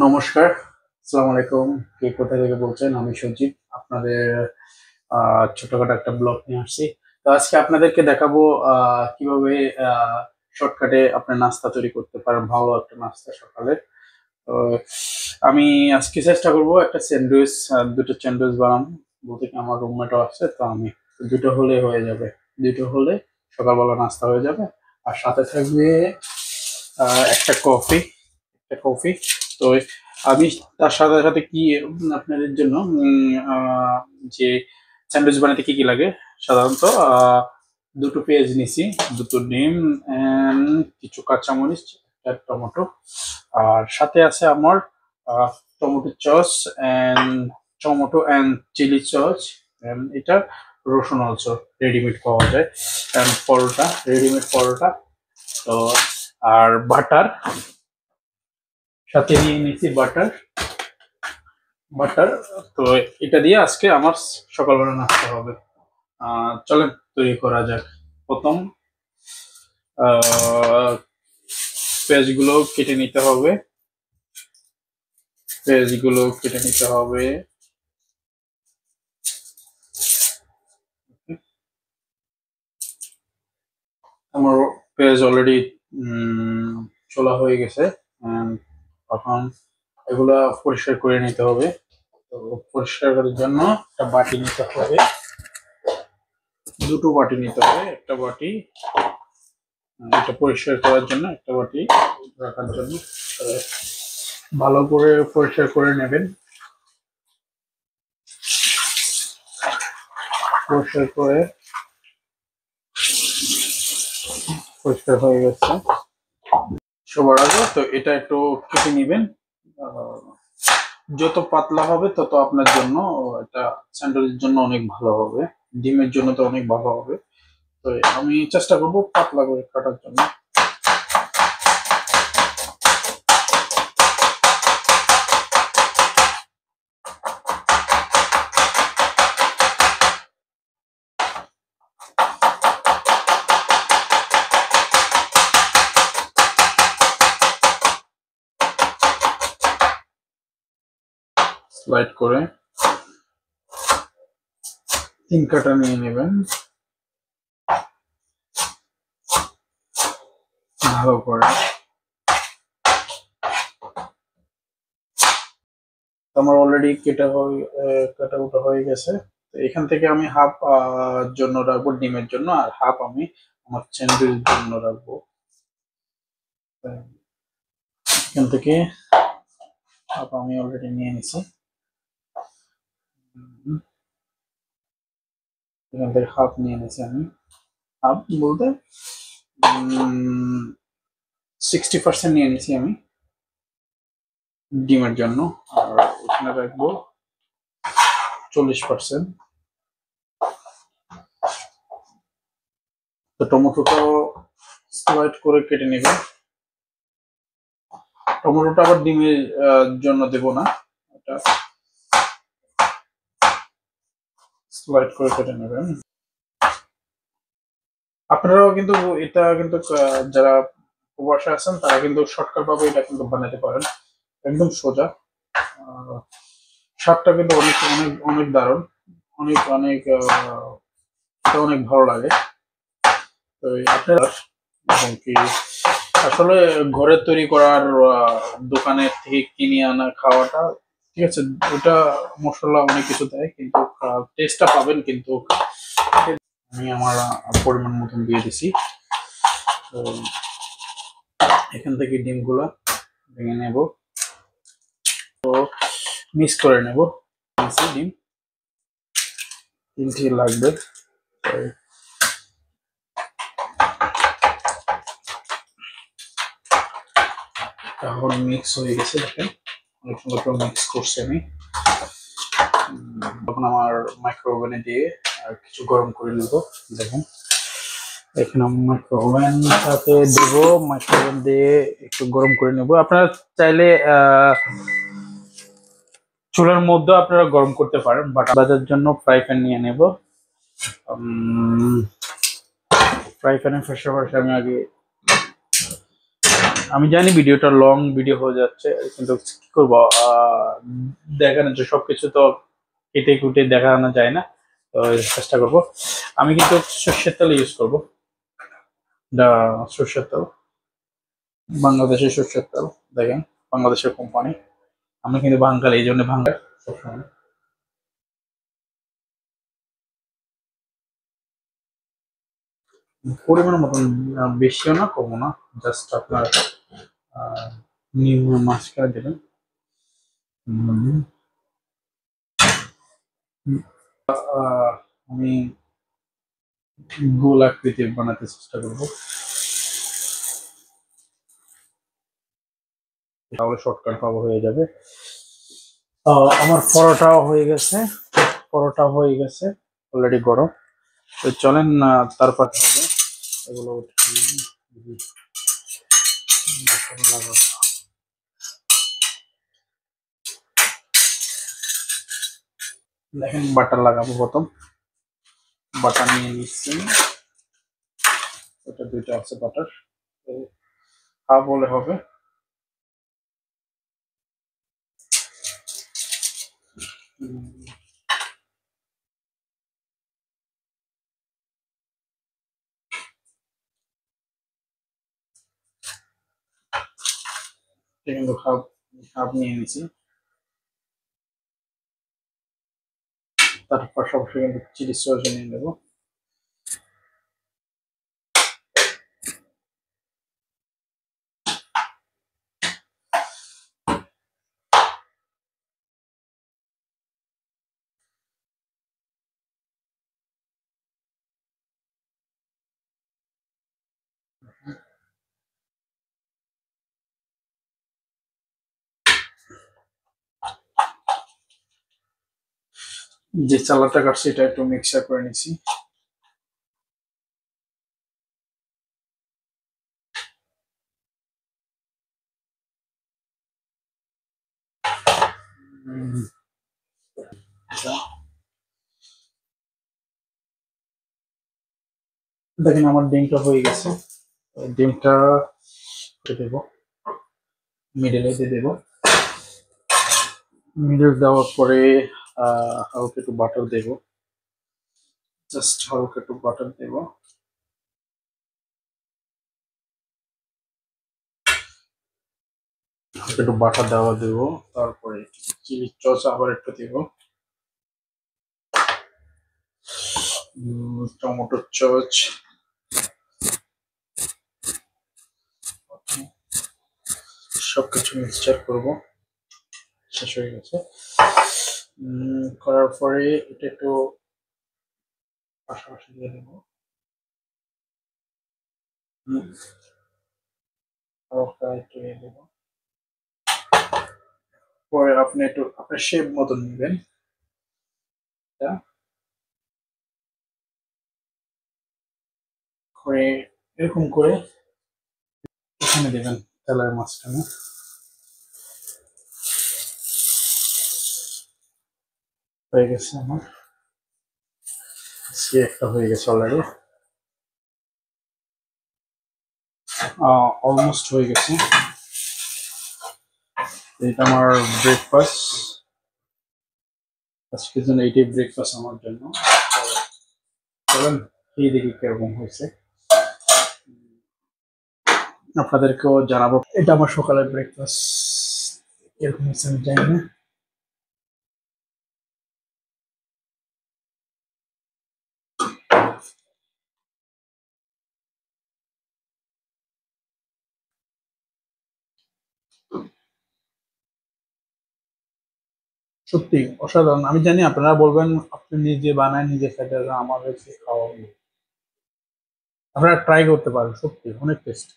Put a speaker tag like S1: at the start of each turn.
S1: নমস্কার, আসসালামু আলাইকুম। কে কোথা থেকে বলছেন? আমি সঞ্জিত। আপনাদের ছোটখাটো একটা ব্লগ নিয়ে আসছি। তো আজকে আপনাদেরকে দেখাবো কিভাবে শর্টকাটে আপনার নাস্তা তৈরি করতে পারেন, ভালো একটা নাস্তা সকালে। তো আমি আজকে চেষ্টা করব একটা স্যান্ডউইচ, দুটো স্যান্ডউইচ বানাবো। বলতে কি আমার রুমমেটও আছে, তো আমি দুটো হলে হয়ে যাবে। দুটো হলে সকালবেলা নাস্তা হয়ে যাবে। আর সাথে থাকবে একটা কফি, একটা কফি। তো আমি তার সাথে সাথে কি আপনাদের জন্য যে স্যান্ডউইচ বানাতে কি কি লাগে সাধারণত দুটো পেঁয়াজ নিছি, দুটো ডিম, and কিছু কাঁচামরিচ, একটা টমেটো। আর সাথে আছে আমার tomato sauce and tomato and chilli sauce. এটা রসুন অলসো রেডিমেড পাওয়া যায়। And paratha, readymade paratha. তো আর বাটার সাথে নিয়ে নিয়েছি, বাটার। বাটার তো এটা দিয়ে আজকে আমার সকালবেলা নাস্তা হবে। চলেন তৈরি করা যাক। প্রথম পেঁয়াজগুলো কেটে নিতে হবে। পেঁয়াজগুলো কেটে নিতে হবে। আমার পেঁয়াজ অলরেডি ছোলা হয়ে গেছে। এখন এগুলা পরিষ্কার করে নিতে হবে। তো পরিষ্কার করার জন্য একটা বাটি নিতে হবে, দুটো বাটি নিতে হবে। একটা বাটি এটা পরিষ্কার করার জন্য, একটা বাটি রাখার জন্য। ভালো করে পরিষ্কার করে নেবেন। পরিষ্কার করে পরিষ্কার হয়ে গেছে সবার আগে। তো এটা একটু কেটে নেবেন। যত পাতলা হবে তত আপনার জন্য, এটা স্যান্ডউইচের জন্য অনেক ভালো হবে, ডিমের জন্য তো অনেক ভালো হবে। তো আমি চেষ্টা করবো পাতলা করে কাটার জন্য। স্লাইড করে 3 কাটা নিয়ে নেবেন ভালো করে। আমার অলরেডি কাটা ওটা হয়ে গেছে। তো এখান থেকে আমি হাফ জন্য রাখবো ডিমের জন্য, আর হাফ আমি আমার স্যান্ডউইচের জন্য রাখবো। এখান থেকে হাফ আমি অলরেডি নিয়ে নিছি। এখান থেকে হাফ নিয়ে নিছি আমি। হাফ বলতে 60% নিয়ে নিছি আমি ডিমের জন্য। আর এখানে রাখবো 40%। তো টমেটোটাও স্লাইড করে কেটে নেবে। টমেটোটা আবার ডিমের জন্য দেব না, এটা স্লাইড করে কেটে নেবেন। আপনারাও কিন্তু এটা কিন্তু যারা প্রবাসে আছেন তারা কিন্তু শর্টকাট ভাবে এটা কিন্তু বানাতে পারেন, একদম সোজা। স্বাদটা কিন্তু অনেক অনেক অনেক দারুণ, অনেক অনেক এটা অনেক ভালো লাগে। তো আপনারা এবং কি আসলে ঘরে তৈরি করার দোকানের থেকে কিনে আনা খাওয়াটা ঠিক আছে, ওটা মশলা অনেক কিছু দেয় কিন্তু টেস্টটা পাবেন কিন্তু। আমি আমার পরিমাণ মতন দিয়ে দিছি। তো এখান থেকে ডিমগুলো ভেঙে নেব, তো মিক্স করে নেব। ডিম 3টি লাগবে। এখন মিক্স হয়ে গেছে, দেখেন অনেক সুন্দর করে মিক্স করছি আমি। তখন আমার মাইক্রো ওভেনে দিয়ে কিছু গরম করে নেব। দেখেন এখানে মাইক্রো ওভেনটাতে দেব, মাইক্রো ওভেন দিয়ে একটু গরম করে নেব। আপনারা চাইলে চুলার মধ্যে আপনারা গরম করতে পারেন, বাট বাজার জন্য ফ্রাই প্যান নিয়ে নেব। ফ্রাই প্যানের পাশাপাশি আমি আগে আমি জানি ভিডিওটা লং ভিডিও হয়ে যাচ্ছে, কিন্তু কি করবো, দেখানো যে সবকিছু তো কেটে কুটে দেখানো যায় না, তো চেষ্টা করব। আমি কিন্তু সর্ষের তেল ইউজ করবো, সর্ষের তেল, বাংলাদেশের সর্ষের তেল। দেখেন, বাংলাদেশের কোম্পানি, আমি কিন্তু বাঙালি, এই জন্য বাঙালি সবসময়। পরিমাণ মতন, বেশিও না কমও না, জাস্ট আপনার নিম্ন মাঝখানে দেবেন। আমি গোল আকৃতি বানাতে চেষ্টা করব, তাহলে শর্টকাট পাবো হয়ে যাবে। আমার পরোটাও হয়ে গেছে, অলরেডি গরম। তো চলেন তারপর হবে এগুলো দেখেন, বাটার লাগাবো প্রথম। বাটার নিয়ে নিচ্ছি, এটা দুইটা আছে বাটার, হাফ হলে হবে। কিন্তু হাফ হাফ নিয়ে নিছি। তার পাশাপাশি কিন্তু চিলি সস নিয়ে নেবো। যে চালাটা কাটছি এটা একটু মিক্সার করে নিছি। দেখেন, আমার ডিমটা হয়ে গেছে। ডিমটা দেব, মিডলে দিয়ে দেবো। মিডল দেওয়ার পরে হালকা একটু বাটার দেবো, জাস্ট হালকা একটু বাটার দেবো। একটু বাটার দেবো, তারপরে চিলি সস আবার একটু দেবো, টমেটো সস, সবকিছু মিক্সচার করবো। শেষ হয়ে গেছে। করার পরে এটা একটু পাশাপাশি দিয়ে দেবো, হালকা একটু দিয়ে দেবো। পরে আপনি একটু আপনার শেপ মতন নেবেন, করে এরকম করে এখানে দেবেন, তেলের মাঝখানে। হয়ে গেছে আমার, একটা হয়ে গেছে অলরেডি, অলমোস্ট হয়ে গেছে। এটা আমার ব্রেকফাস্ট, আজকের জন্য এইটাই ব্রেকফাস্ট আমার জন্য। চলেন এই দেখি কিরকম হয়েছে, আপনাদেরকেও জানাবো। এটা আমার সকালের ব্রেকফাস্ট, এরকম হয়েছে আমি জানি না। সত্যি অসাধারণ। আমি জানি আপনারা বলবেন আপনি নিজে বানায় নিজে খেতে, আমাদের খাওয়া, আপনারা ট্রাই করতে পারেন, সত্যি অনেক টেস্ট।